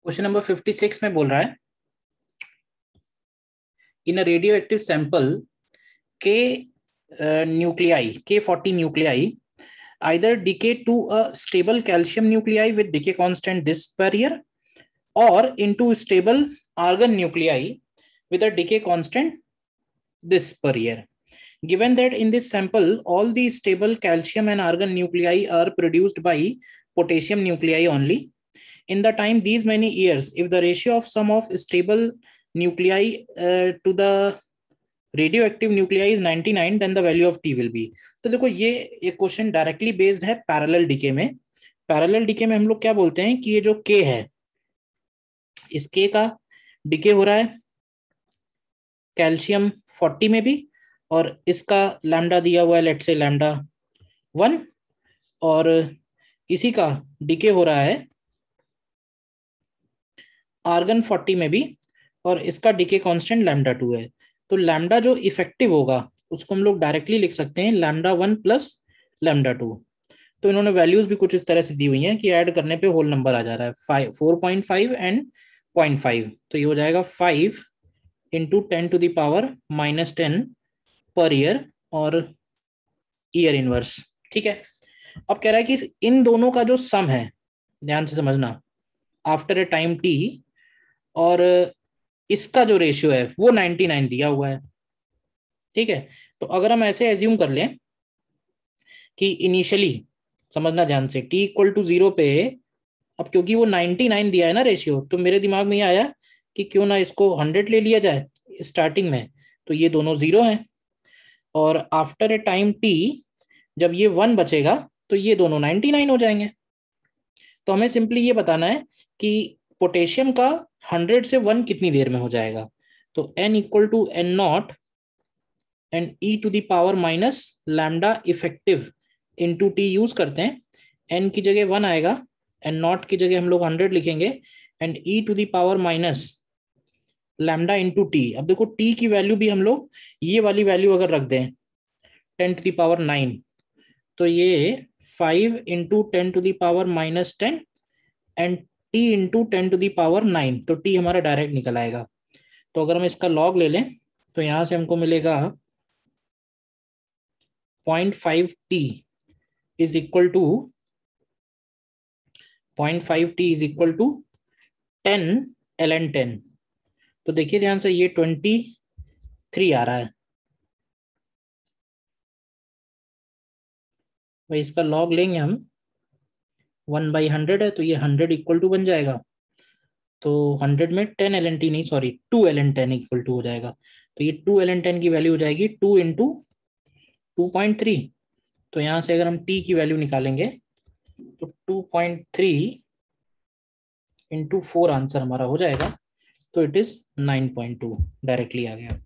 Question number 56 में बोल रहा है इन अ रेडियो एक्टिव सैंपल के nuclei K40 nuclei either decay to a stable calcium nuclei with decay constant this per year or into stable argon nuclei with a decay constant this per year. Given that in this sample all the stable calcium and argon nuclei are produced by potassium nuclei only, in the time these many years, if the ratio of sum of stable nuclei to the radioactive nuclei is 99, then the value of T will be. तो देखो ये एक question directly based है parallel DK में. Parallel DK में हम लोग क्या बोलते हैं कि ये जो K है, इस K का डीके हो रहा है कैल्शियम 40 में भी, और इसका लैम्डा दिया हुआ है लेट से लैम्डा 1, और इसी का डीके हो रहा है आर्गन 40 में भी, और इसका डीके कांस्टेंट लैम्डा 2 है. तो लैम्डा जो इफेक्टिव होगा उसको हम लोग डायरेक्टली लिख सकते हैं लैम्डा 1 प्लस लैम्डा 2. तो इन्होंने वैल्यूज भी कुछ इस तरह से दी हुई हैं कि ऐड करने पे होल नंबर आ जा रहा है 4.5 एंड 0.5. तो ये हो जाएगा 5 into 10 to the power -10 per year और ईयर इनवर्स. ठीक है. अब कह रहा है कि इन दोनों का जो सम है, ध्यान से समझना, आफ्टर ए टाइम टी, और इसका जो रेशियो है वो 99 दिया हुआ है. ठीक है. तो अगर हम ऐसे एज्यूम कर लें कि इनिशियली, समझना ध्यान से, t इक्वल टू 0 पे, अब क्योंकि वो 99 दिया है ना रेशियो, तो मेरे दिमाग में ये आया कि क्यों ना इसको 100 ले लिया जाए स्टार्टिंग में. तो ये दोनों 0 हैं, और आफ्टर ए टाइम t जब ये 1 बचेगा तो ये दोनों 99 हो जाएंगे. तो हमें सिंपली ये बताना है कि पोटेशियम का 100 से 1 कितनी देर में हो जाएगा. तो n equal to N naught and e to the power minus lambda effective into T use करते हैं. n की जगह 1 आएगा, एन नॉट की जगह हम लोग 100 लिखेंगे, and e to the power minus lambda into T. अब देखो t की वैल्यू भी हम लोग ये वाली वैल्यू अगर रख दें 10 टू द पावर 9, तो ये 5 into 10 to the power -10 and t into 10 to the power 9. तो t हमारा डायरेक्ट निकल आएगा. तो अगर हम इसका लॉग ले लें तो यहां से हमको मिलेगा 0.5t is equal to 0.5t is equal to 10 ln 10. तो देखिए ध्यान से, ये 23 आ रहा है भाई. इसका लॉग लेंगे हम, 1/100 है तो ये 100 इक्वल टू बन जाएगा. तो 100 में 10 ln t नहीं, सॉरी 2 ln 10 इक्वल टू हो जाएगा. तो ये 2 ln 10 की वैल्यू हो जाएगी 2 इंटू 2.3. तो यहां से अगर हम t की वैल्यू निकालेंगे तो 2.3 इंटू 4 आंसर हमारा हो जाएगा. तो इट इज 9.2 डायरेक्टली आ गया.